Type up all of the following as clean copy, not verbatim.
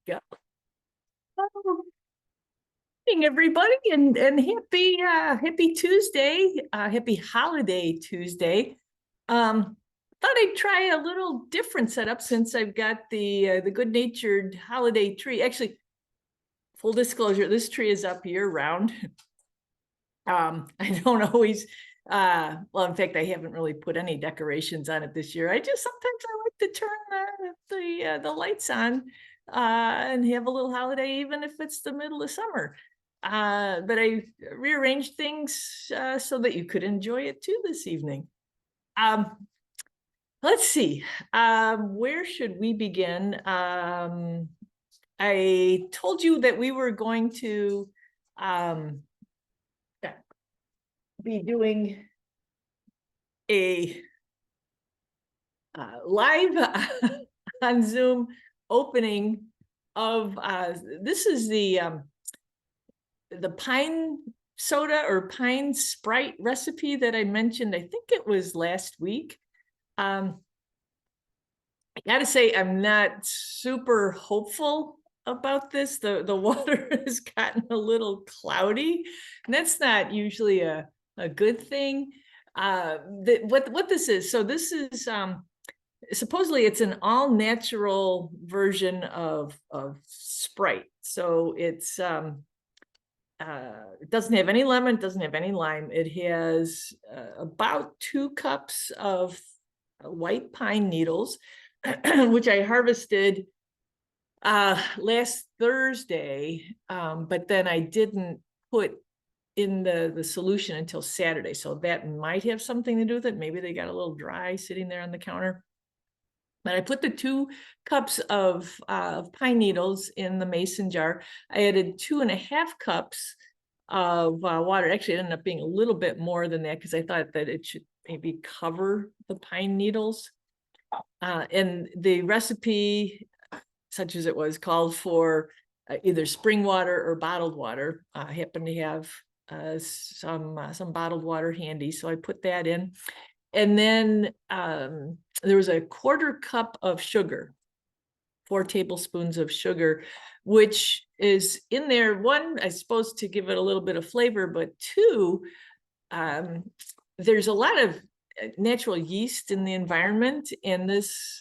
Go. Oh, morning, everybody, and happy Tuesday, happy holiday Tuesday. Thought I'd try a little different setup since I've got the good-natured holiday tree. Actually, full disclosure, this tree is up year round. I don't always well, in fact, I haven't really put any decorations on it this year. I just sometimes I like to turn the lights on and have a little holiday, even if it's the middle of summer. But I rearranged things so that you could enjoy it too this evening. Let's see, where should we begin? I told you that we were going to be doing a live on Zoom opening of this is the pine soda or pine Sprite recipe that I mentioned. I think it was last week. I gotta say, I'm not super hopeful about this. The water has gotten a little cloudy, and that's not usually a good thing. What this is, so this is supposedly it's an all natural version of Sprite. So it's it doesn't have any lemon, it doesn't have any lime. It has about 2 cups of white pine needles, which I harvested last Thursday, but then I didn't put in the solution until Saturday. So that might have something to do with it. Maybe they got a little dry sitting there on the counter. But I put the 2 cups of pine needles in the mason jar. I added 2.5 cups of water. Actually, it ended up being a little bit more than that because I thought that it should maybe cover the pine needles. And the recipe, such as it was, called for either spring water or bottled water. I happen to have some bottled water handy, so I put that in. And then there was a 1/4 cup of sugar, 4 tablespoons of sugar, which is in there. 1, I suppose, to give it a little bit of flavor, but 2, there's a lot of natural yeast in the environment, and this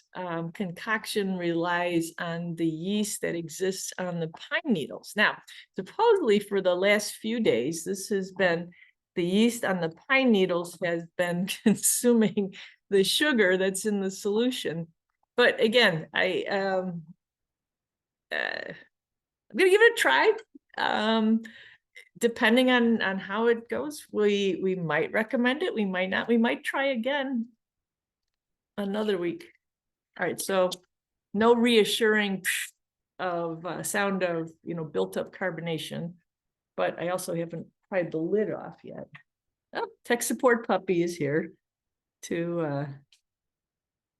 concoction relies on the yeast that exists on the pine needles. Now, supposedly for the last few days, this has been the yeast on the pine needles has been consuming the sugar that's in the solution. But again, I'm gonna give it a try. Depending on how it goes, we might recommend it, we might not, we might try again another week. All right, so no reassuring of sound of built up carbonation, but I also haven't pried the lid off yet. Oh, tech support puppy is here to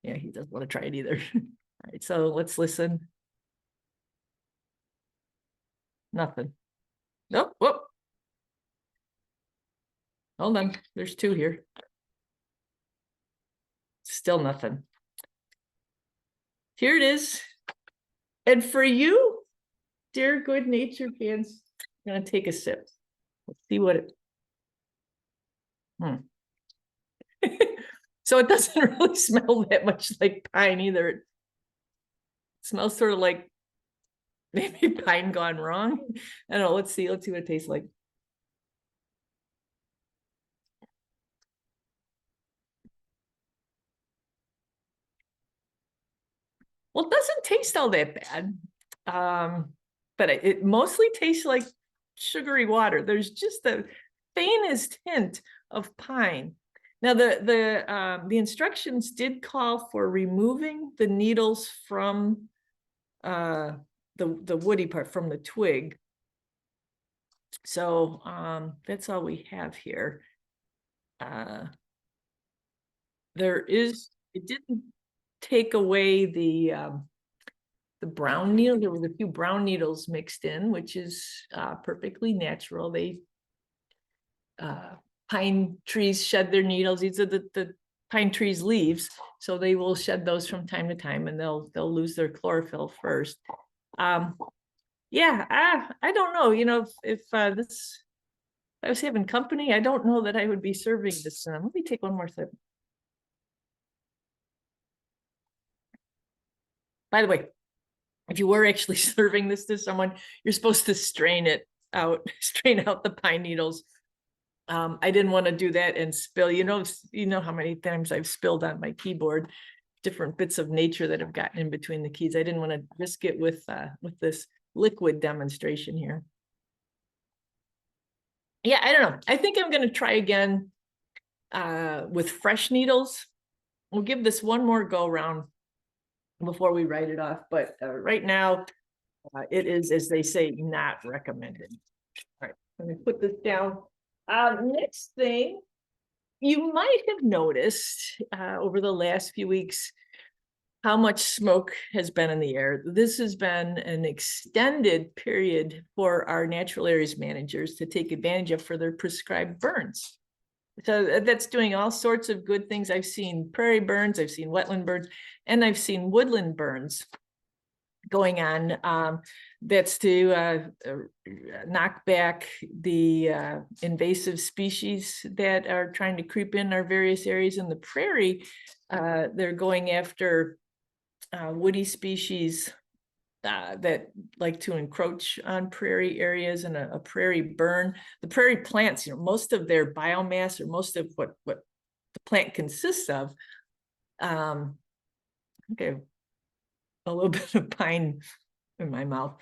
yeah, he doesn't want to try it either. All right, so let's listen. Nothing. Nope. Whoop. Hold on, there's 2 here. Still nothing. Here it is. And for you, dear good nature fans, I'm gonna take a sip. Let's see what it So it doesn't really smell that much like pine either. It smells sort of like maybe pine gone wrong. I don't know. Let's see what it tastes like. Well, it doesn't taste all that bad. But it mostly tastes like sugary water. There's just the faintest hint of pine. Now, the instructions did call for removing the needles from the woody part, from the twig. So that's all we have here. It didn't take away the brown needle. There was a few brown needles mixed in, which is perfectly natural. They pine trees shed their needles. These are the pine trees' leaves, so they will shed those from time to time, and they'll lose their chlorophyll first. Yeah, I don't know, you know, if I was having company, I don't know that I would be serving this. Let me take one more sip. By the way, if you were actually serving this to someone, you're supposed to strain it out, strain out the pine needles. I didn't want to do that and spill, you know how many times I've spilled on my keyboard, different bits of nature that have gotten in between the keys. I didn't want to risk it with this liquid demonstration here. Yeah, I don't know. I think I'm going to try again with fresh needles. We'll give this one more go round before we write it off. But right now, it is, as they say, not recommended. All right, let me put this down. Next thing, you might have noticed over the last few weeks how much smoke has been in the air. This has been an extended period for our natural areas managers to take advantage of for their prescribed burns. So that's doing all sorts of good things. I've seen prairie burns, I've seen wetland burns, and I've seen woodland burns going on. That's to knock back the invasive species that are trying to creep in our various areas in the prairie. They're going after woody species that like to encroach on prairie areas, and a prairie burn. The prairie plants, most of their biomass, or most of what the plant consists of, okay, a little bit of pine in my mouth.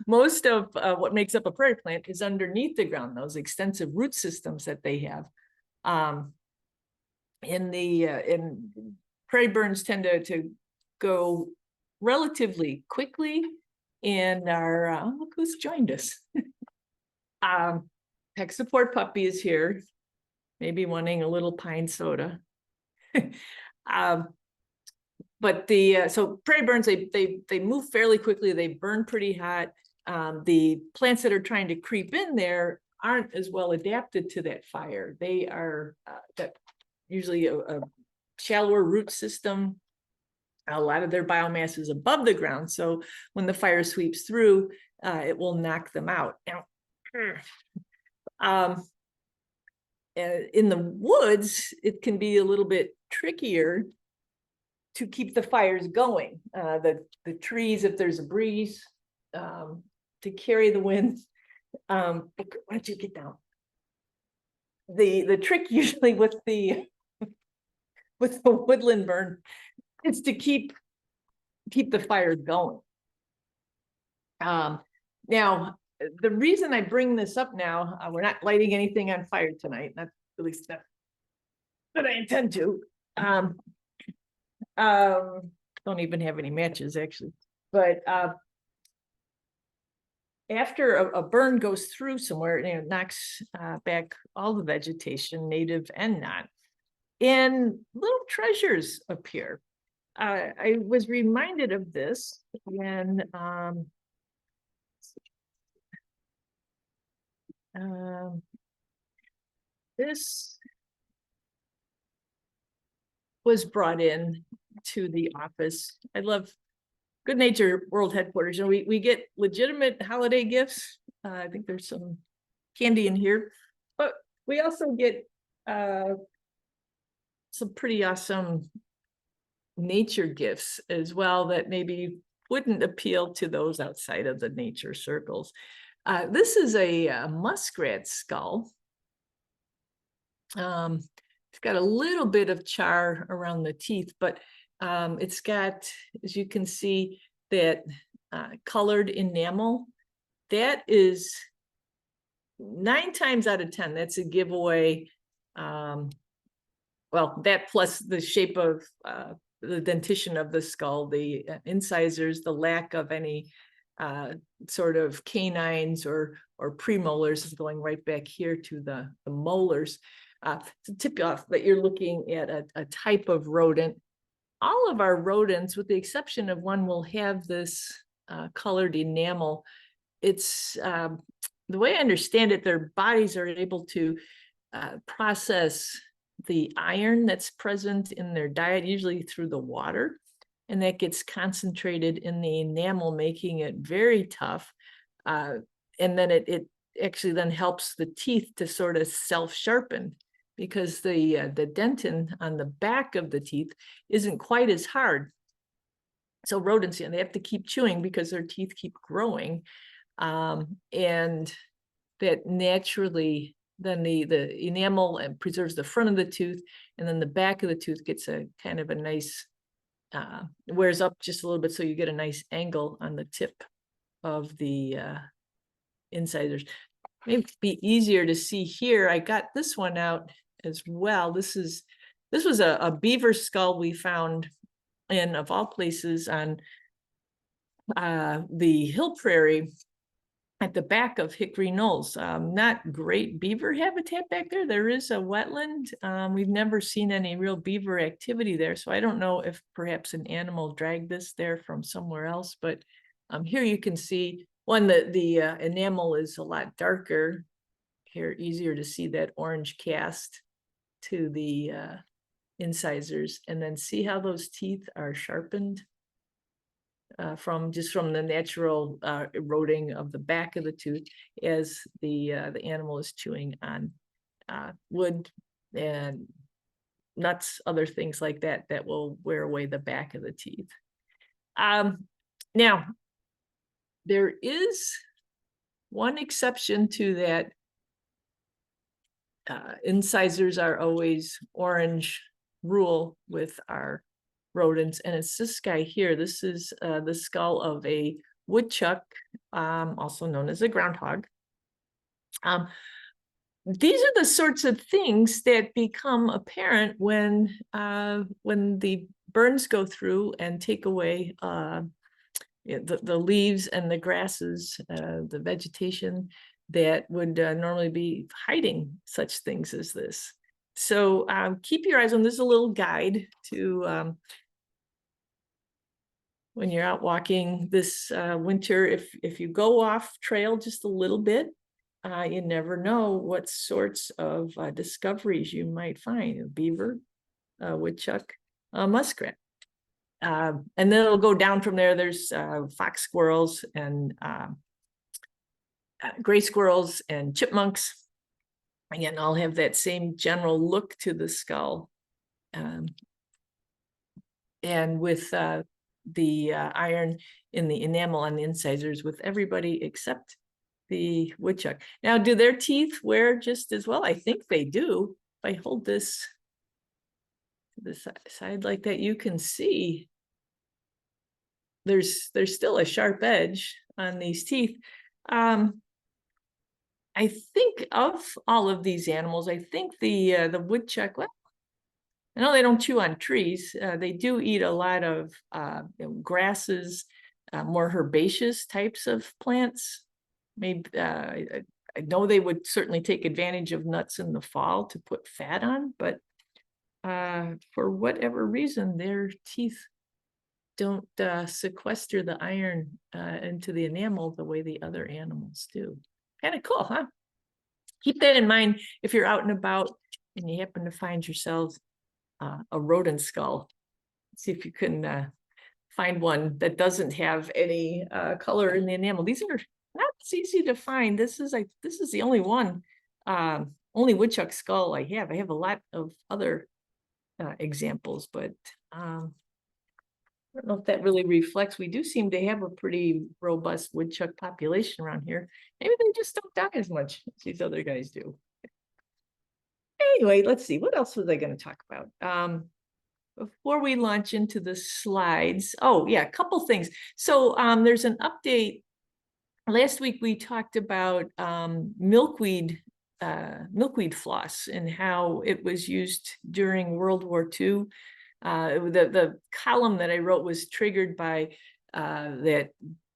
Most of what makes up a prairie plant is underneath the ground, those extensive root systems that they have. In prairie burns tend to go relatively quickly, and our look who's joined us. Tech support puppy is here, maybe wanting a little pine soda. But so prairie burns, they move fairly quickly, they burn pretty hot. The plants that are trying to creep in there aren't as well adapted to that fire. They are that usually a shallower root system. A lot of their biomass is above the ground, so when the fire sweeps through, it will knock them out. In the woods, it can be a little bit trickier to keep the fires going. The trees, if there's a breeze, to carry the wind. Why don't you get down? The trick usually with the woodland burn is to keep the fire going. Now, the reason I bring this up now, we're not lighting anything on fire tonight, not at least that, but I intend to. Don't even have any matches actually, but after a burn goes through somewhere, it knocks back all the vegetation, native and not, and little treasures appear. I was reminded of this when this was brought in to the office. I love Good Nature World Headquarters. We get legitimate holiday gifts. I think there's some candy in here, but we also get some pretty awesome nature gifts as well that maybe wouldn't appeal to those outside of the nature circles. This is a muskrat skull. It's got a little bit of char around the teeth, but it's got, as you can see, that colored enamel. That is 9 times out of 10, that's a giveaway. Well, that plus the shape of the dentition of the skull, the incisors, the lack of any sort of canines or premolars is going right back here to the molars. To tip you off that you're looking at a type of rodent. All of our rodents, with the exception of one, will have this colored enamel. It's the way I understand it, their bodies are able to process the iron that's present in their diet, usually through the water. and that gets concentrated in the enamel, making it very tough. And then it actually then helps the teeth to sort of self-sharpen, because the dentin on the back of the teeth isn't quite as hard. So rodents, they have to keep chewing because their teeth keep growing. And that naturally, then the enamel preserves the front of the tooth, and then the back of the tooth gets a kind of a nice, wears up just a little bit, so you get a nice angle on the tip of the incisors. Maybe be easier to see here. I got this one out as well. This was a beaver skull we found in, of all places, on the hill prairie at the back of Hickory Knolls. Not great beaver habitat back there. There is a wetland. We've never seen any real beaver activity there, so I don't know if perhaps an animal dragged this there from somewhere else. But here you can see one, the enamel is a lot darker. Here, easier to see that orange cast to the incisors, and then see how those teeth are sharpened from the natural eroding of the back of the tooth as the animal is chewing on wood and nuts, other things like that that will wear away the back of the teeth. Now, there is one exception to that. Incisors are always orange rule with our rodents, and it's this guy here. This is the skull of a woodchuck, also known as a groundhog. These are the sorts of things that become apparent when the burns go through and take away the leaves and the grasses, the vegetation that would normally be hiding such things as this. So keep your eyes on. There's a little guide to when you're out walking this winter. If you go off trail just a little bit, you never know what sorts of discoveries you might find. A beaver, woodchuck, muskrat. And then it'll go down from there. There's fox squirrels and gray squirrels and chipmunks. Again, I'll have that same general look to the skull. And with the iron in the enamel on the incisors with everybody except the woodchuck. Now, do their teeth wear just as well? I think they do. If I hold this to the side like that, you can see there's still a sharp edge on these teeth. I think of all of these animals, I think the woodchuck, well, I know they don't chew on trees. They do eat a lot of grasses, more herbaceous types of plants. Maybe I know they would certainly take advantage of nuts in the fall to put fat on, but for whatever reason, their teeth don't sequester the iron into the enamel the way the other animals do. Kind of cool, huh? Keep that in mind if you're out and about and you happen to find yourselves a rodent skull. See if you can find one that doesn't have any color in the enamel. These are not as easy to find. This is the only one, only woodchuck skull I have. I have a lot of other examples, but I don't know if that really reflects. We do seem to have a pretty robust woodchuck population around here. Maybe they just don't die as much as these other guys do. Anyway, let's see. What else was I going to talk about? Before we launch into the slides. Oh, yeah, a couple things. So there's an update. Last week we talked about milkweed floss and how it was used during World War II. The column that I wrote was triggered by that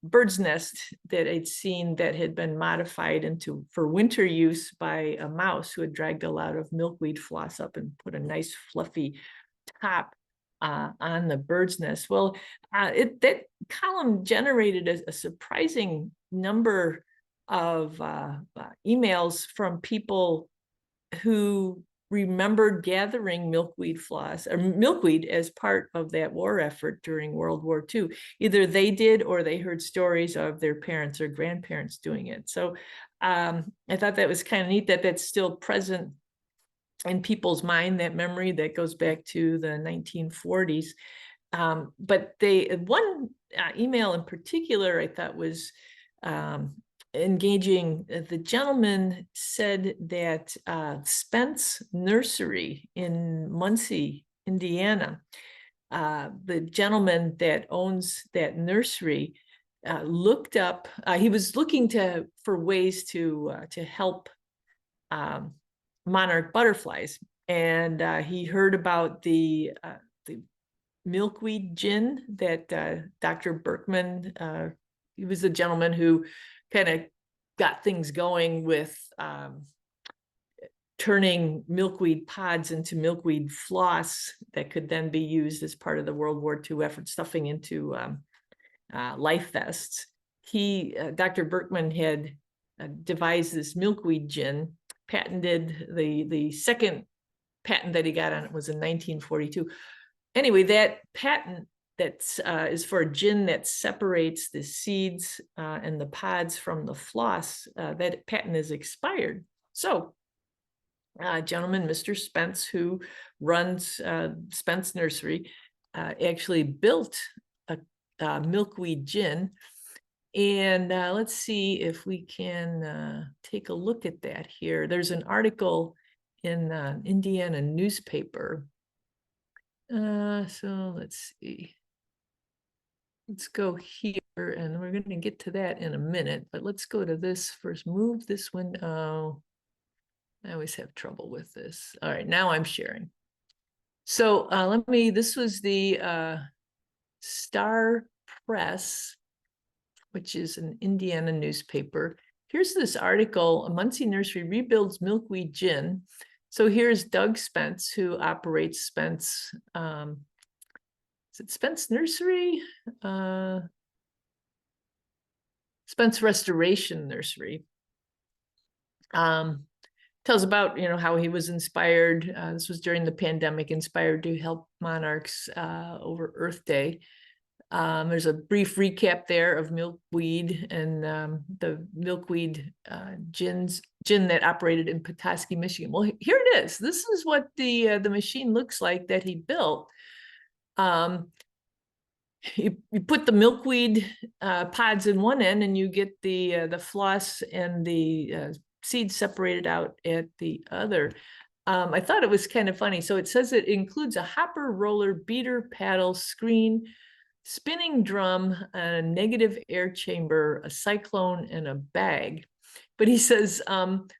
bird's nest that I'd seen that had been modified for winter use by a mouse who had dragged a lot of milkweed floss up and put a nice fluffy top on the bird's nest. Well, that column generated a surprising number of emails from people who remembered gathering milkweed floss or milkweed as part of that war effort during World War II. Either they did or they heard stories of their parents or grandparents doing it. So I thought that was kind of neat that that's still present in people's mind, that memory that goes back to the 1940s. But one email in particular I thought was engaging. The gentleman said that Spence Nursery in Muncie, Indiana, the gentleman that owns that nursery looked up, he was looking for ways to help monarch butterflies. And he heard about the milkweed gin that Dr. Berkman, he was the gentleman who kind of got things going with turning milkweed pods into milkweed floss that could then be used as part of the World War II effort, stuffing into life vests. Dr. Berkman had devised this milkweed gin, patented. The second patent that he got on it was in 1942. Anyway, that patent is for a gin that separates the seeds and the pods from the floss. That patent is expired. So gentleman, Mr. Spence, who runs Spence Nursery, actually built a milkweed gin. And let's see if we can take a look at that here. There's an article in Indiana newspaper. So let's see. Let's go here, and we're going to get to that in a minute, but let's go to this first. Move this window. I always have trouble with this. All right, now I'm sharing. So this was the Star Press, which is an Indiana newspaper. Here's this article: a Muncie nursery rebuilds milkweed gin. So here's Doug Spence, who operates Spence. Is it Spence Nursery? Spence Restoration Nursery. Tells about how he was inspired. This was during the pandemic, inspired to help monarchs over Earth Day. There's a brief recap there of milkweed and the milkweed gin that operated in Petoskey, Michigan. Well, here it is. This is what the machine looks like that he built. You put the milkweed pods in one end, and you get the floss and the seeds separated out at the other. I thought it was kind of funny. So it says it includes a hopper, roller, beater, paddle, screen, spinning drum, a negative air chamber, a cyclone, and a bag. But he says,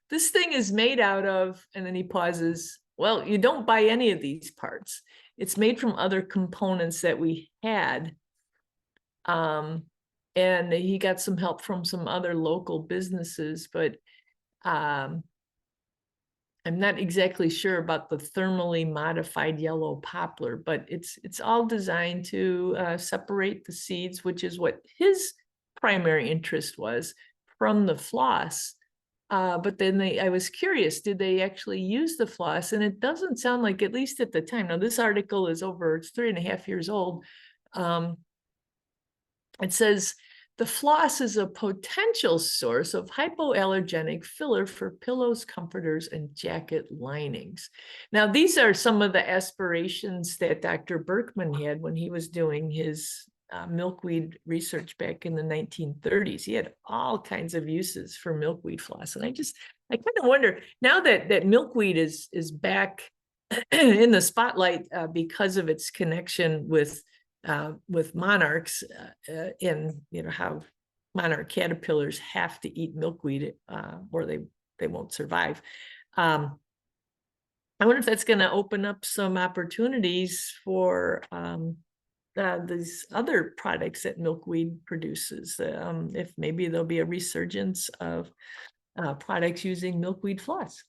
this thing is made out of, and then he pauses, well, you don't buy any of these parts. It's made from other components that we had. And he got some help from some other local businesses, but I'm not exactly sure about the thermally modified yellow poplar, but it's all designed to separate the seeds, which is what his primary interest was, from the floss. But then I was curious, did they actually use the floss? And it doesn't sound like, at least at the time. Now, this article is it's 3.5 years old. It says, the floss is a potential source of hypoallergenic filler for pillows, comforters, and jacket linings. Now, these are some of the aspirations that Dr. Berkman had when he was doing his milkweed research back in the 1930s. He had all kinds of uses for milkweed floss. And I kind of wonder, now that milkweed is back in the spotlight because of its connection with monarchs and how monarch caterpillars have to eat milkweed or they won't survive. I wonder if that's going to open up some opportunities for these other products that milkweed produces. If maybe there'll be a resurgence of products using milkweed floss.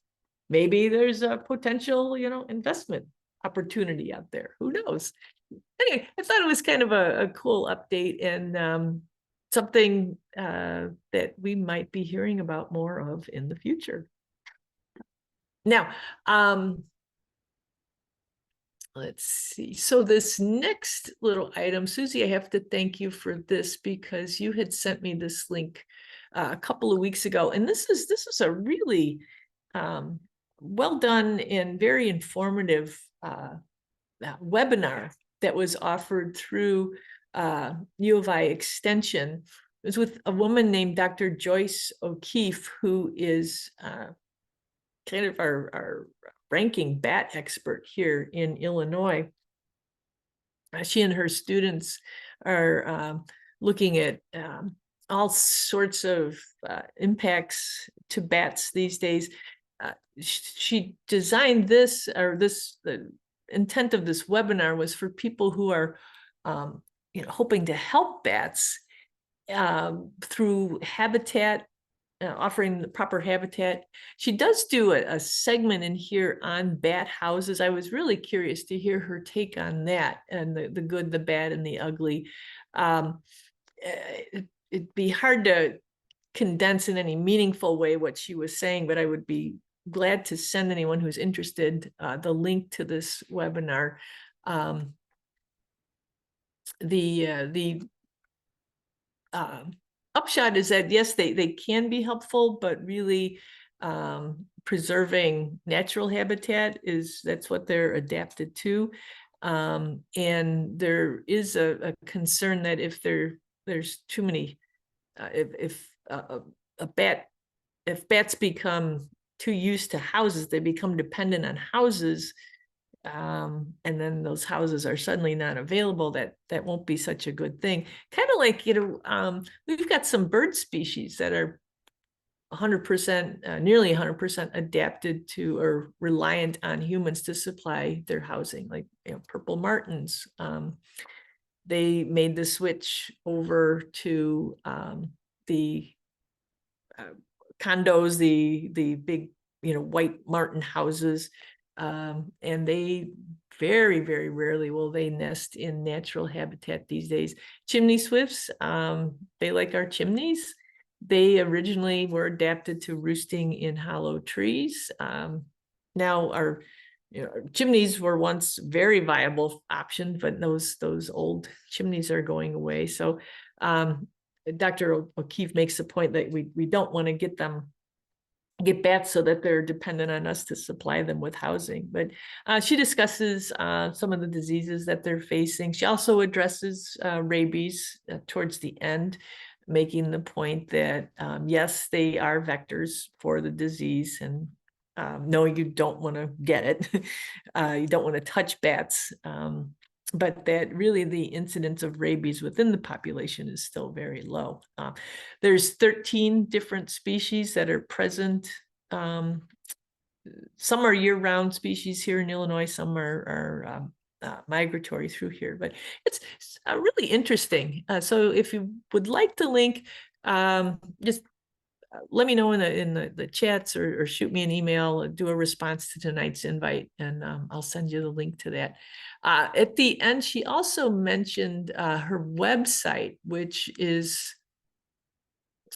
Maybe there's a potential, investment opportunity out there. Who knows? Anyway, I thought it was kind of a cool update and something that we might be hearing about more of in the future. Now, let's see. So this next little item, Susie, I have to thank you for this because you had sent me this link a couple of weeks ago, and this is a really well done and very informative webinar that was offered through U of I Extension. It was with a woman named Dr. Joyce O'Keefe, who is kind of our ranking bat expert here in Illinois. She and her students are looking at all sorts of impacts to bats these days. She designed this, or the intent of this webinar was for people who are hoping to help bats through habitat, offering the proper habitat. She does do a segment in here on bat houses. I was really curious to hear her take on that, and the good, the bad, and the ugly. It'd be hard to condense in any meaningful way what she was saying, but I would be glad to send anyone who's interested the link to this webinar. The upshot is that, yes, they can be helpful, but really preserving natural habitat that's what they're adapted to. And there is a concern that if there's too many, if bats become too used to houses, they become dependent on houses, and then those houses are suddenly not available, that won't be such a good thing. Kind of like, we've got some bird species that are 100%, nearly 100% adapted to or reliant on humans to supply their housing, like purple martins. They made the switch over to the condos, the big white martin houses, and they very, very rarely will they nest in natural habitat these days. Chimney swifts, they like our chimneys. They originally were adapted to roosting in hollow trees. Now our chimneys were once very viable option, but those old chimneys are going away. So Dr. O'Keefe makes the point that we don't want to get bats so that they're dependent on us to supply them with housing. But she discusses some of the diseases that they're facing. She also addresses rabies towards the end, making the point that, yes, they are vectors for the disease, and no, you don't want to get it. You don't want to touch bats. But that really the incidence of rabies within the population is still very low. There's 13 different species that are present. Some are year-round species here in Illinois, some are migratory through here, but it's really interesting. So if you would like the link, just let me know in the chats, or shoot me an email, do a response to tonight's invite, and I'll send you the link to that. At the end, she also mentioned her website, which is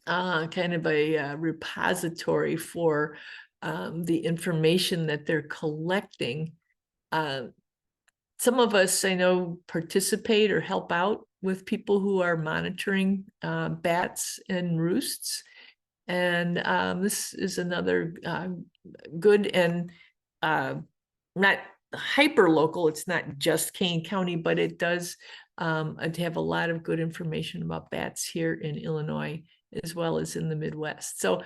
kind of a repository for the information that they're collecting. Some of us, I know, participate or help out with people who are monitoring bats and roosts. And this is another good and not hyper local. It's not just Kane County, but it does have a lot of good information about bats here in Illinois, as well as in the Midwest. So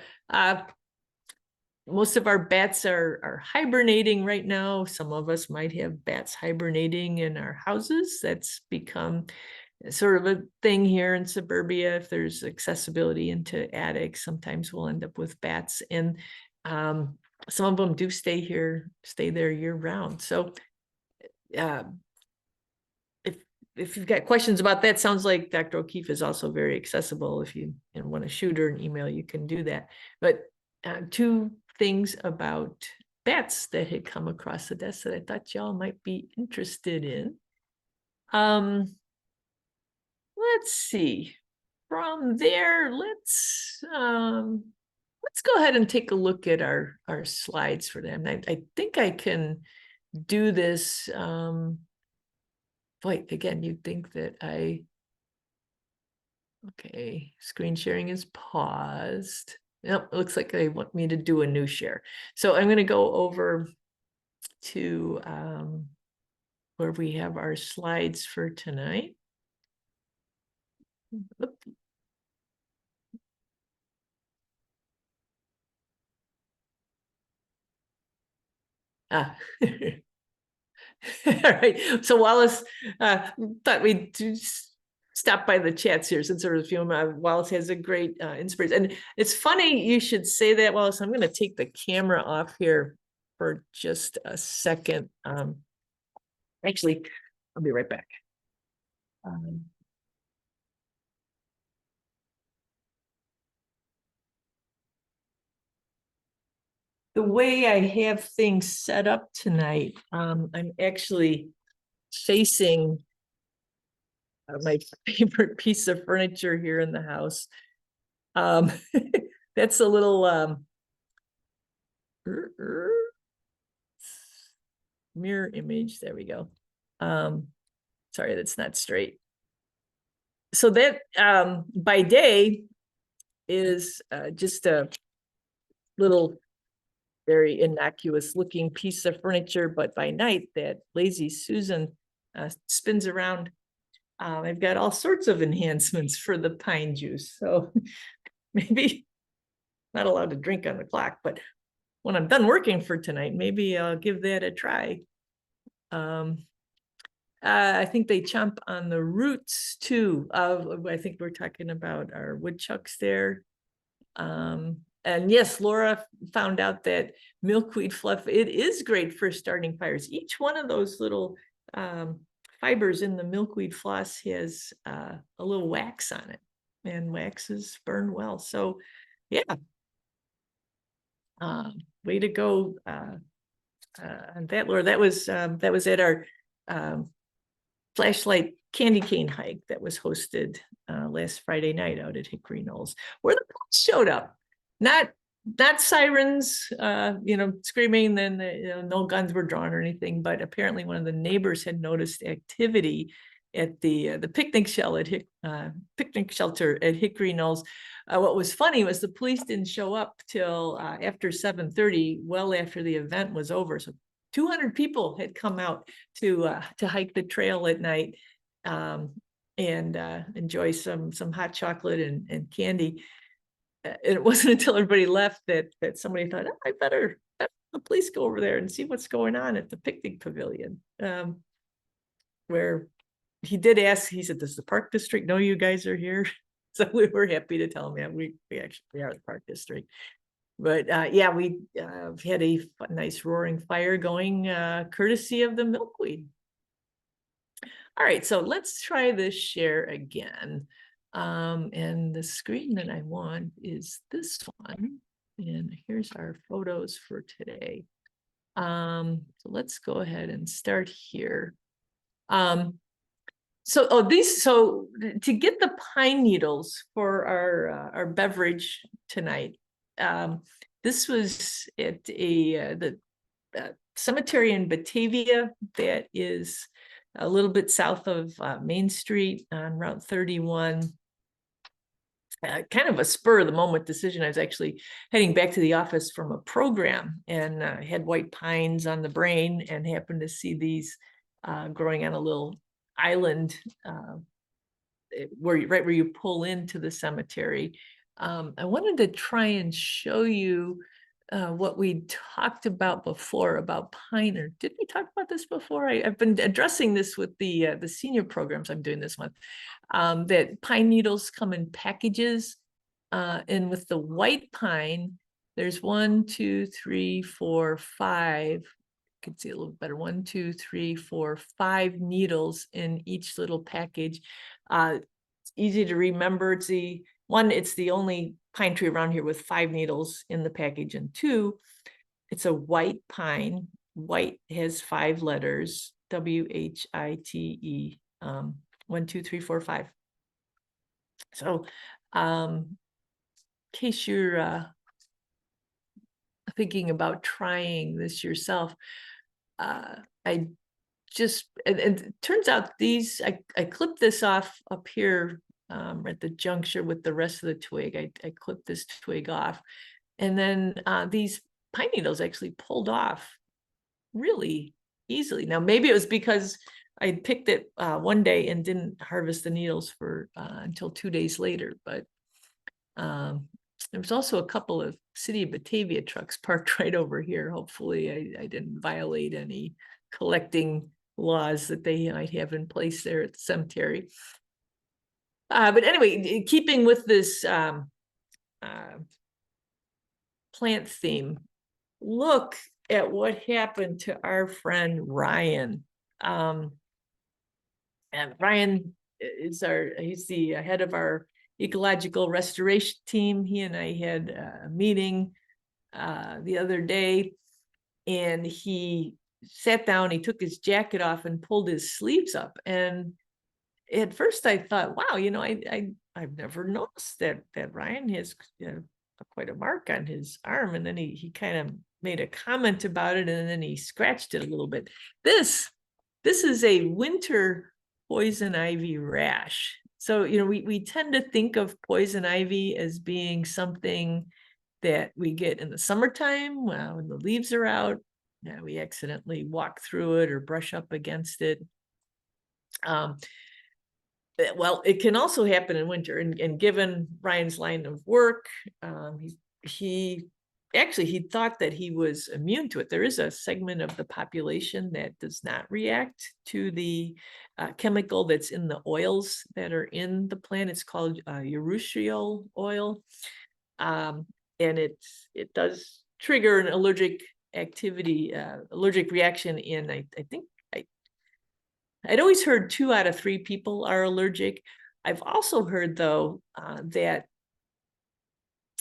most of our bats are hibernating right now. Some of us might have bats hibernating in our houses. That's become sort of a thing here in suburbia. If there's accessibility into attics, sometimes we'll end up with bats, and some of them do stay there year round. So if you've got questions about that, sounds like Dr. O'Keefe is also very accessible. If you want to shoot her an email, you can do that. But two things about bats that had come across the desk that I thought y'all might be interested in. Let's see. From there, let's let's go ahead and take a look at our slides for them. I think I can do this. Boy, again, you'd think that okay, screen sharing is paused. Nope, it looks like they want me to do a new share. So I'm going to go over to where we have our slides for tonight. Oop. Ah. All right. So Wallace thought we'd stop by the chats here since there was a few. Wallace has a great inspiration. And it's funny you should say that, Wallace. I'm going to take the camera off here for just a second. Actually, I'll be right back. The way I have things set up tonight, I'm actually facing my favorite piece of furniture here in the house. That's a little mirror image. There we go. Sorry, that's not straight. So that by day is just a little very innocuous looking piece of furniture, but by night that lazy Susan spins around. I've got all sorts of enhancements for the pine juice. So maybe not allowed to drink on the clock, but when I'm done working for tonight, maybe I'll give that a try. I think they chomp on the roots too. I think we're talking about our woodchucks there. And yes, Laura found out that milkweed fluff, it is great for starting fires. Each one of those little fibers in the milkweed floss has a little wax on it, and waxes burn well. So yeah, way to go on that, Laura. That was at our flashlight candy cane hike that was hosted last Friday night out at Hickory Knolls, where the police showed up. Not sirens, screaming, then no guns were drawn or anything, but apparently one of the neighbors had noticed activity at the picnic shelter at Hickory Knolls. What was funny was the police didn't show up till after 7:30, well after the event was over. So 200 people had come out to hike the trail at night and enjoy some hot chocolate and candy. It wasn't until everybody left that somebody thought, oh, I better have the police go over there and see what's going on at the picnic pavilion. Where he did ask, he said, does the park district know you guys are here? So we were happy to tell him that we actually are the park district. But yeah, we had a nice roaring fire going courtesy of the milkweed. All right, so let's try this share again. And the screen that I want is this one. And here's our photos for today. So let's go ahead and start here. So to get the pine needles for our beverage tonight, this was at the cemetery in Batavia that is a little bit south of Main Street on Route 31. Kind of a spur of the moment decision. I was actually heading back to the office from a program and had white pines on the brain and happened to see these growing on a little island right where you pull into the cemetery. I wanted to try and show you what we talked about before about pine. Or did we talk about this before? I've been addressing this with the senior programs I'm doing this month. That pine needles come in packages, and with the white pine, there's 1, 2, 3, 4, 5. You can see a little better. 1, 2, 3, 4, 5 needles in each little package. It's easy to remember. It's the only pine tree around here with 5 needles in the package, and 2, it's a white pine. White has 5 letters, WHITE. 1, 2, 3, 4, 5. So in case you're thinking about trying this yourself, I just, and it turns out these, I clipped this off up here at the juncture with the rest of the twig. I clipped this twig off, and then these pine needles actually pulled off really easily. Now, maybe it was because I picked it one day and didn't harvest the needles for until 2 days later, but there was also a couple of City of Batavia trucks parked right over here. Hopefully I didn't violate any collecting laws that they might have in place there at the cemetery. But anyway, keeping with this plant theme, look at what happened to our friend Ryan. And Ryan is he's the head of our ecological restoration team. He and I had a meeting the other day, and he sat down, he took his jacket off and pulled his sleeves up. And at first I thought, wow, you know, I've never noticed that Ryan has quite a mark on his arm. And then he kind of made a comment about it, and then he scratched it a little bit. This is a winter poison ivy rash. So, you know, we tend to think of poison ivy as being something that we get in the summertime when the leaves are out. We accidentally walk through it or brush up against it. Well, it can also happen in winter, and given Ryan's line of work, he thought that he was immune to it. There is a segment of the population that does not react to the chemical that's in the oils that are in the plant. It's called urushiol oil, and it does trigger an allergic reaction in, I think, I'd always heard 2 out of 3 people are allergic. I've also heard, though, that,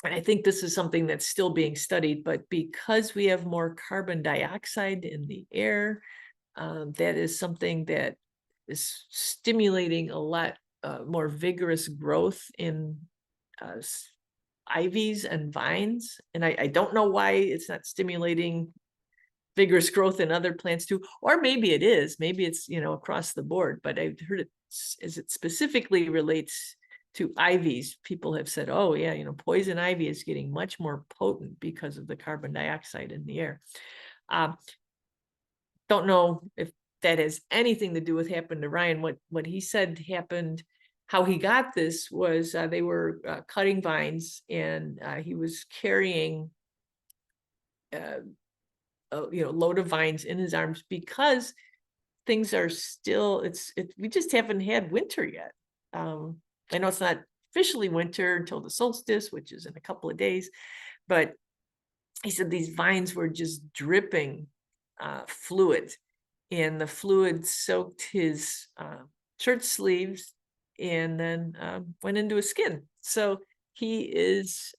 and I think this is something that's still being studied, but because we have more carbon dioxide in the air, that is something that is stimulating a lot more vigorous growth in ivies and vines. And I don't know why it's not stimulating vigorous growth in other plants too, or maybe it is, maybe it's, you know, across the board, but I've heard it as it specifically relates to ivies. People have said, oh yeah, you know, poison ivy is getting much more potent because of the carbon dioxide in the air. Don't know if that has anything to do with happened to Ryan. What he said happened, how he got this was they were cutting vines, and he was carrying you know, load of vines in his arms because things are still, we just haven't had winter yet. I know it's not officially winter until the solstice, which is in a couple of days, but he said these vines were just dripping fluid, and the fluid soaked his shirt sleeves and then went into his skin. So he is,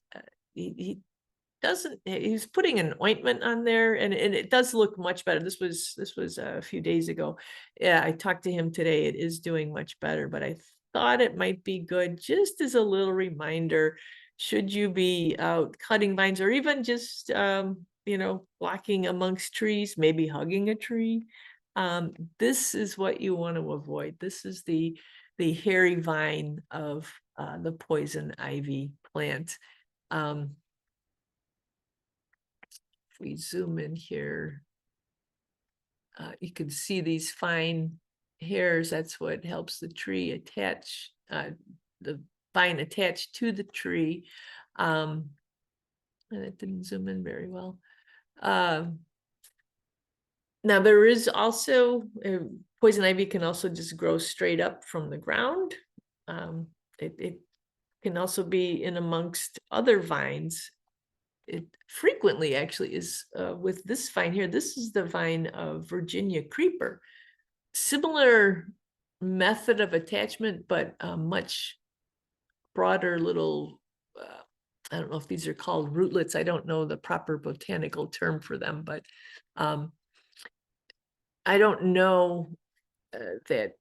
he's putting an ointment on there, and it does look much better. This was a few days ago. Yeah, I talked to him today. It is doing much better, but I thought it might be good just as a little reminder, should you be out cutting vines, or even just you know, walking amongst trees, maybe hugging a tree, this is what you want to avoid. This is the hairy vine of the poison ivy plant. We zoom in here, you can see these fine hairs. That's what helps the tree attach, the vine attached to the tree. And it didn't zoom in very well. Now there is also, poison ivy can also just grow straight up from the ground. It can also be in amongst other vines. It frequently actually is with this vine here. This is the vine of Virginia creeper. Similar method of attachment, but much broader little, I don't know if these are called rootlets. I don't know the proper botanical term for them, but I don't know that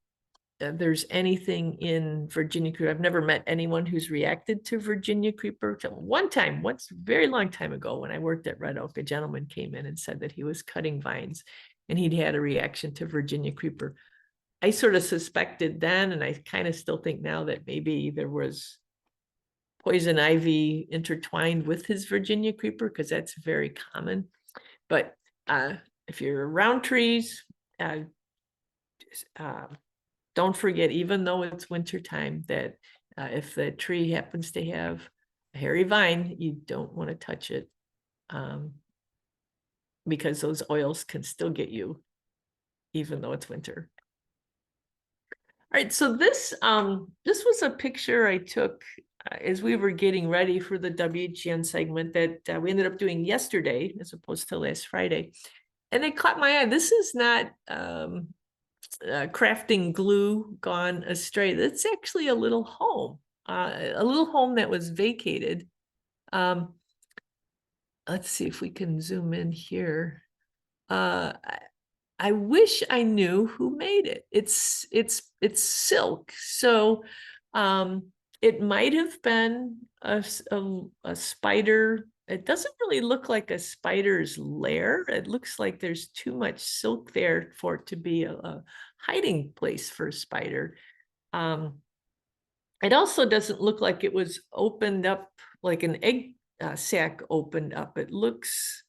there's anything in Virginia creeper. I've never met anyone who's reacted to Virginia creeper. One time, once a very long time ago, when I worked at Red Oak, a gentleman came in and said that he was cutting vines and he'd had a reaction to Virginia creeper. I sort of suspected then, and I kind of still think now, that maybe there was poison ivy intertwined with his Virginia creeper, because that's very common. But if you're around trees, don't forget, even though it's wintertime, that if the tree happens to have a hairy vine, you don't want to touch it, because those oils can still get you, even though it's winter. All right, so this was a picture I took as we were getting ready for the WGN segment that we ended up doing yesterday as opposed to last Friday. And it caught my eye. This is not crafting glue gone astray. That's actually a little home that was vacated. Let's see if we can zoom in here. I wish I knew who made it. It's silk, so it might have been a spider. It doesn't really look like a spider's lair. It looks like there's too much silk there for it to be a hiding place for a spider. It also doesn't look like it was opened up like an egg sac opened up. It looks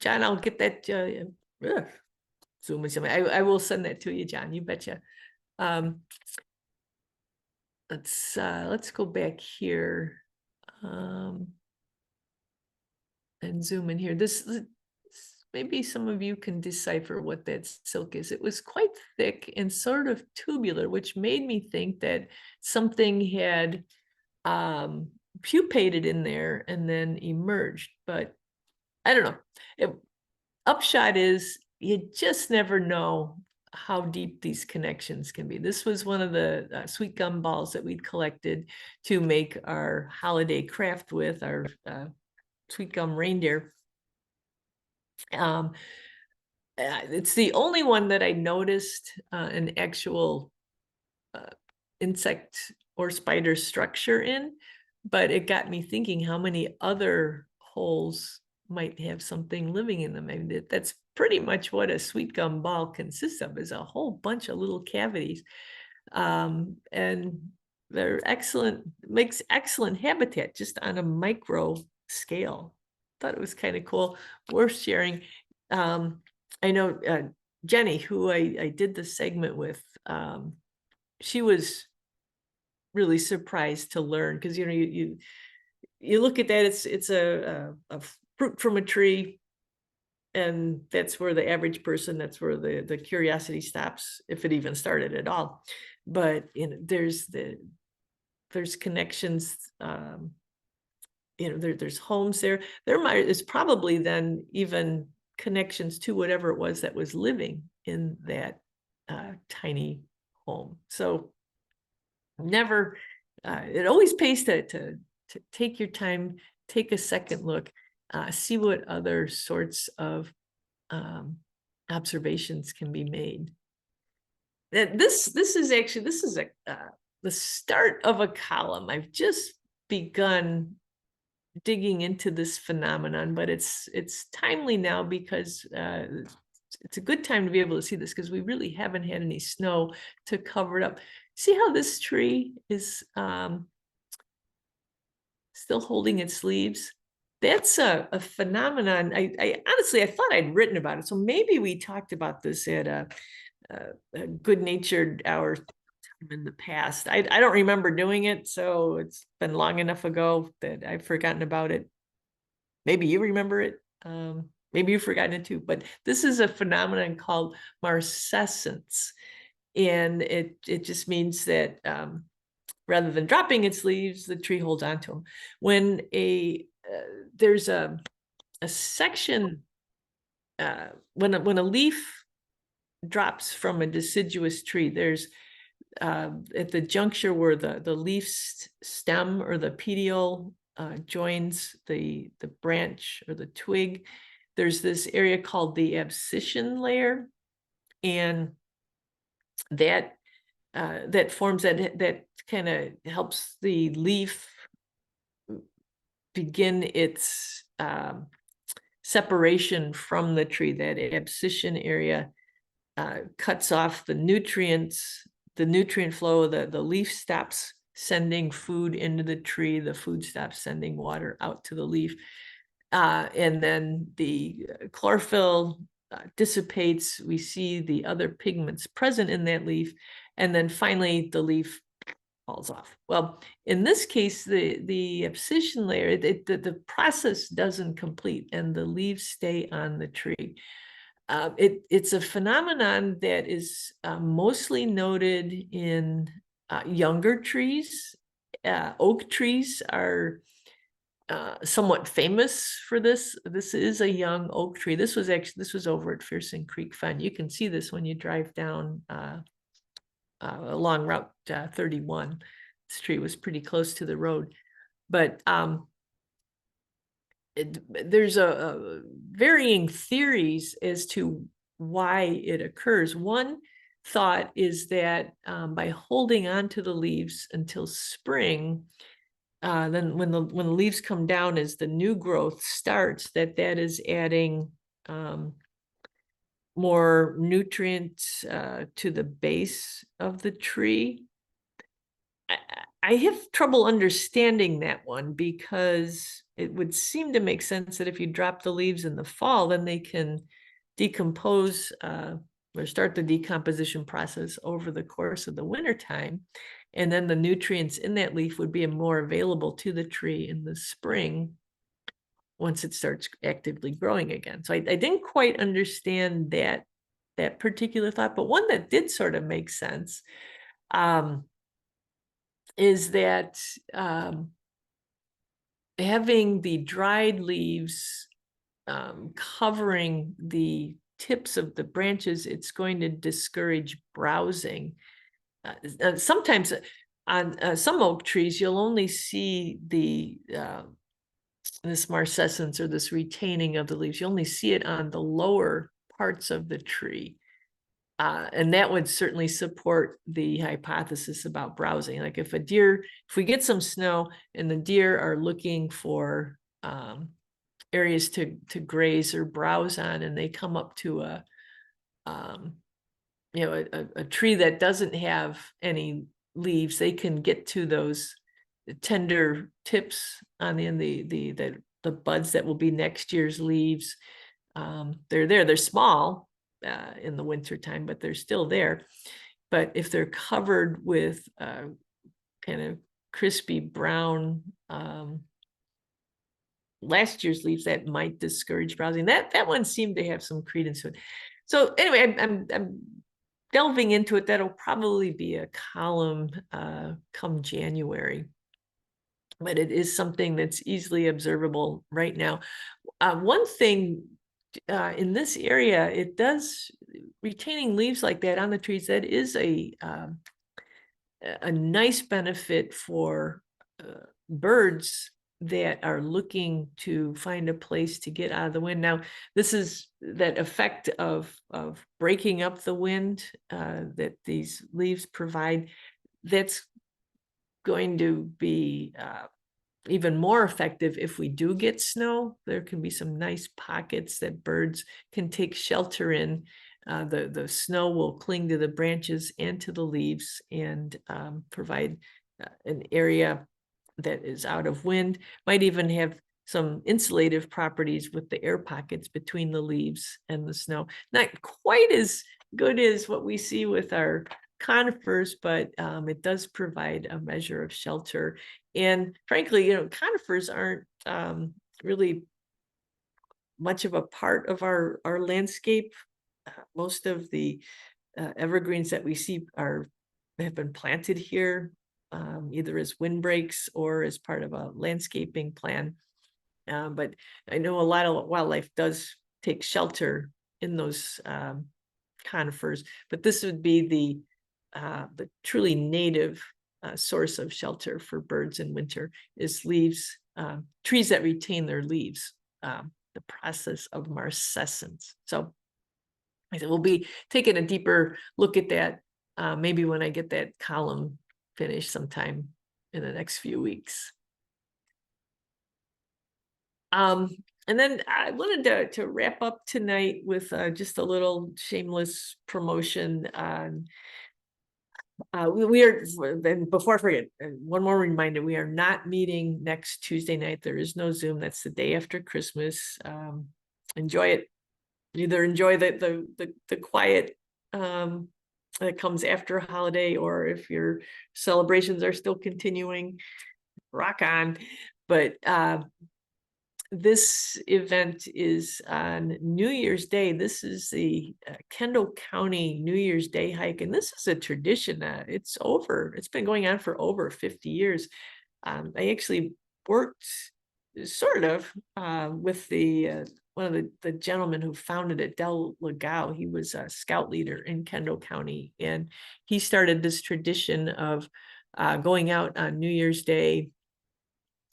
John, I'll get that zoom in. I will send that to you, John. You betcha. Let's go back here and zoom in here. This maybe some of you can decipher what that silk is. It was quite thick and sort of tubular, which made me think that something had pupated in there and then emerged, but I don't know. Upshot is, you just never know how deep these connections can be. This was one of the sweet gum balls that we'd collected to make our holiday craft with, our sweet gum reindeer. It's the only one that I noticed an actual insect or spider structure in, but it got me thinking how many other holes might have something living in them. I mean, that's pretty much what a sweet gum ball consists of, is a whole bunch of little cavities. And they're excellent, makes excellent habitat just on a micro scale. Thought it was kind of cool, worth sharing. I know Jenny, who I did the segment with, she was really surprised to learn, because you look at that, it's a fruit from a tree, and that's where the average person, that's where the curiosity stops, if it even started at all. But there's connections, there's homes there. There is probably then even connections to whatever it was that was living in that tiny home. So never, it always pays to take your time, take a second look, see what other sorts of observations can be made. This is the start of a column. I've just begun digging into this phenomenon, but it's timely now, because it's a good time to be able to see this, because we really haven't had any snow to cover it up. See how this tree is still holding its leaves? That's a phenomenon. I honestly, I thought I'd written about it. So maybe we talked about this at a good-natured hour in the past. I don't remember doing it, so it's been long enough ago that I've forgotten about it. Maybe you remember it. Maybe you've forgotten it too. But this is a phenomenon called Marcescence. And it just means that rather than dropping its leaves, the tree holds onto them. When there's a section, when a leaf drops from a deciduous tree, there's at the juncture where the leaf stem or the petiole joins the branch or the twig, there's this area called the abscission layer, and that that forms that kind of helps the leaf begin its separation from the tree. That abscission area cuts off the nutrients, the nutrient flow. The leaf stops sending food into the tree. The food stops sending water out to the leaf. And then the chlorophyll dissipates. We see the other pigments present in that leaf. And then finally, the leaf falls off. Well, in this case, the abscission layer, the process doesn't complete, and the leaves stay on the tree. It's a phenomenon that is mostly noted in younger trees. Oak trees are somewhat famous for this. This is a young oak tree. This was over at Fearston Creek Fen. You can see this when you drive down along Route 31. This tree was pretty close to the road, but there's a varying theories as to why it occurs. One thought is that by holding on to the leaves until spring, then when the leaves come down as the new growth starts, that is adding more nutrients to the base of the tree. I have trouble understanding that one, because it would seem to make sense that if you drop the leaves in the fall, then they can decompose or start the decomposition process over the course of the wintertime. And then the nutrients in that leaf would be more available to the tree in the spring once it starts actively growing again. So I didn't quite understand that particular thought, but one that did sort of make sense is that having the dried leaves covering the tips of the branches, it's going to discourage browsing. Sometimes on some oak trees, you'll only see this marcescence, or this retaining of the leaves. You only see it on the lower parts of the tree. And that would certainly support the hypothesis about browsing. Like if we get some snow and the deer are looking for areas to graze or browse on, and they come up to a tree that doesn't have any leaves, they can get to those tender tips on the end, the buds that will be next year's leaves. They're there. They're small in the winter time, but they're still there. But if they're covered with kind of crispy brown last year's leaves, that might discourage browsing. That one seemed to have some credence to it. So anyway, I'm delving into it. That'll probably be a column come January, but it is something that's easily observable right now. One thing in this area, it does, retaining leaves like that on the trees, that is a nice benefit for birds that are looking to find a place to get out of the wind. Now, this is that effect of breaking up the wind that these leaves provide. That's going to be even more effective if we do get snow. There can be some nice pockets that birds can take shelter in. The snow will cling to the branches and to the leaves, and provide an area that is out of wind. Might even have some insulative properties with the air pockets between the leaves and the snow. Not quite as good as what we see with our conifers, but it does provide a measure of shelter. And frankly, conifers aren't really much of a part of our landscape. Most of the evergreens that we see have been planted here, either as windbreaks or as part of a landscaping plan. But I know a lot of wildlife does take shelter in those conifers, but this would be the truly native source of shelter for birds in winter, is leaves, trees that retain their leaves. the process of Marcescence. So I said, we'll be taking a deeper look at that, maybe when I get that column finished sometime in the next few weeks. And then I wanted to wrap up tonight with just a little shameless promotion on we are, and before I forget, one more reminder, we are not meeting next Tuesday night. There is no Zoom. That's the day after Christmas. Enjoy it. Either enjoy the quiet that comes after a holiday, or if your celebrations are still continuing, rock on. But this event is on New Year's Day. This is the Kendall County New Year's Day hike, and this is a tradition. It's been going on for over 50 years. I actually worked sort of with the one of the gentlemen who founded it, Del Legao. He was a scout leader in Kendall County, and he started this tradition of going out on New Year's Day.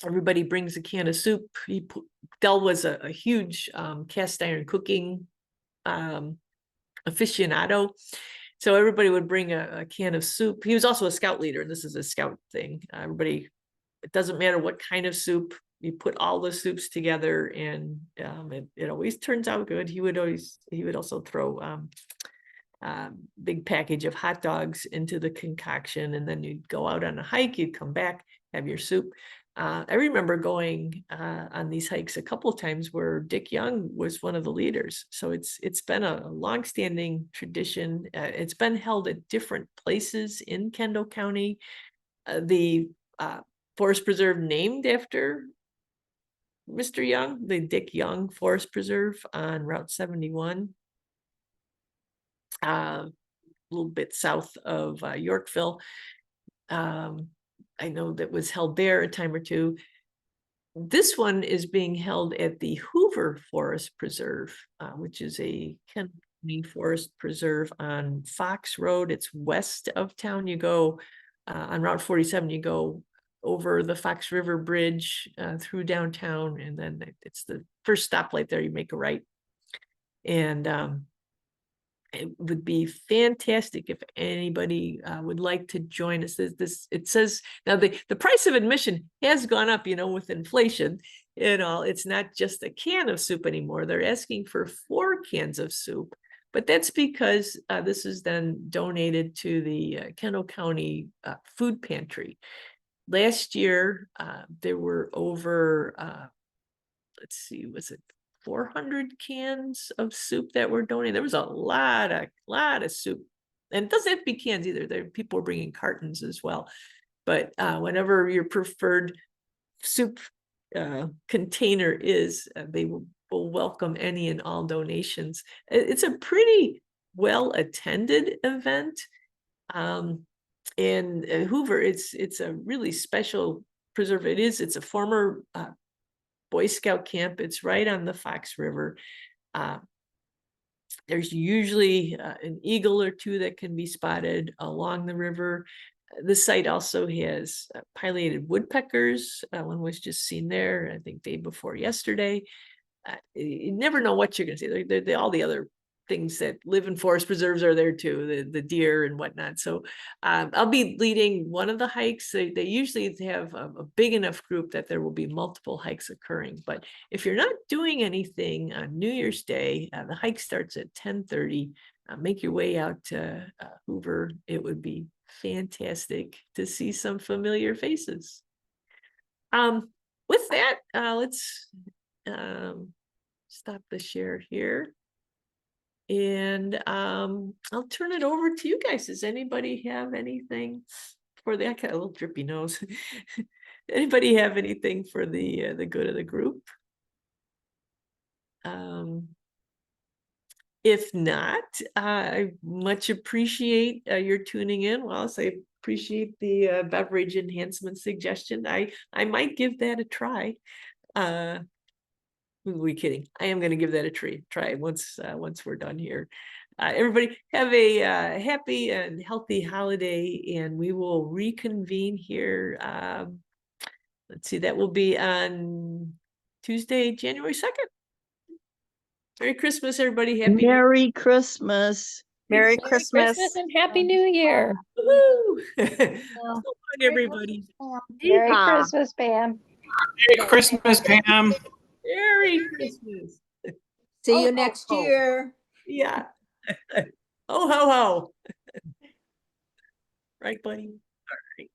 Everybody brings a can of soup. Del was a huge cast iron cooking aficionado. So everybody would bring a can of soup. He was also a scout leader, and this is a scout thing. Everybody, it doesn't matter what kind of soup, you put all the soups together, and it always turns out good. He would also throw big package of hot dogs into the concoction, and then you'd go out on a hike, you'd come back, have your soup. I remember going on these hikes a couple of times where Dick Young was one of the leaders. So it's been a longstanding tradition. It's been held at different places in Kendall County. The Forest Preserve named after Mr. Young, the Dick Young Forest Preserve on Route 71. A little bit south of Yorkville. I know that was held there a time or two. This one is being held at the Hoover Forest Preserve, which is a County Forest Preserve on Fox Road. It's west of town. You go on Route 47, you go over the Fox River Bridge through downtown, and then it's the first stoplight there. You make a right. And it would be fantastic if anybody would like to join us. It says now the price of admission has gone up, with inflation and all. It's not just a can of soup anymore. They're asking for 4 cans of soup, but that's because this is then donated to the Kendall County Food Pantry. Last year, there were over, let's see, was it 400 cans of soup that were donated? There was a lot of soup, and it doesn't have to be cans either. People are bringing cartons as well. But whenever your preferred soup container is, they will welcome any and all donations. It's a pretty well attended event. And Hoover, it's a really special preserve. It's a former Boy Scout camp. It's right on the Fox River. There's usually an eagle or two that can be spotted along the river. The site also has pileated woodpeckers. One was just seen there, I think, day before yesterday. You never know what you're going to see. All the other things that live in forest preserves are there too, the deer and whatnot. So I'll be leading one of the hikes. They usually have a big enough group that there will be multiple hikes occurring. But if you're not doing anything on New Year's Day, the hike starts at 10:30. Make your way out to Hoover. It would be fantastic to see some familiar faces. With that, let's stop the share here. And I'll turn it over to you guys. Does anybody have anything for the, I got a little drippy nose. Anybody have anything for the good of the group? If not, I much appreciate your tuning in. Wallace, I appreciate the beverage enhancement suggestion. I might give that a try. Who are we kidding? I am going to give that a try once we're done here. Everybody have a happy and healthy holiday, and we will reconvene here. Let's see, that will be on Tuesday, January 2nd. Merry Christmas, everybody. Happy New Merry Christmas. Merry Christmas. and Happy New Year. Woo! So fun, everybody. Merry Yeehaw. Christmas, Pam. Merry Christmas, Pam. Merry Christmas. See Ho, you ho, next ho. year. Yeah. Ho, ho, ho. Right, buddy? All right.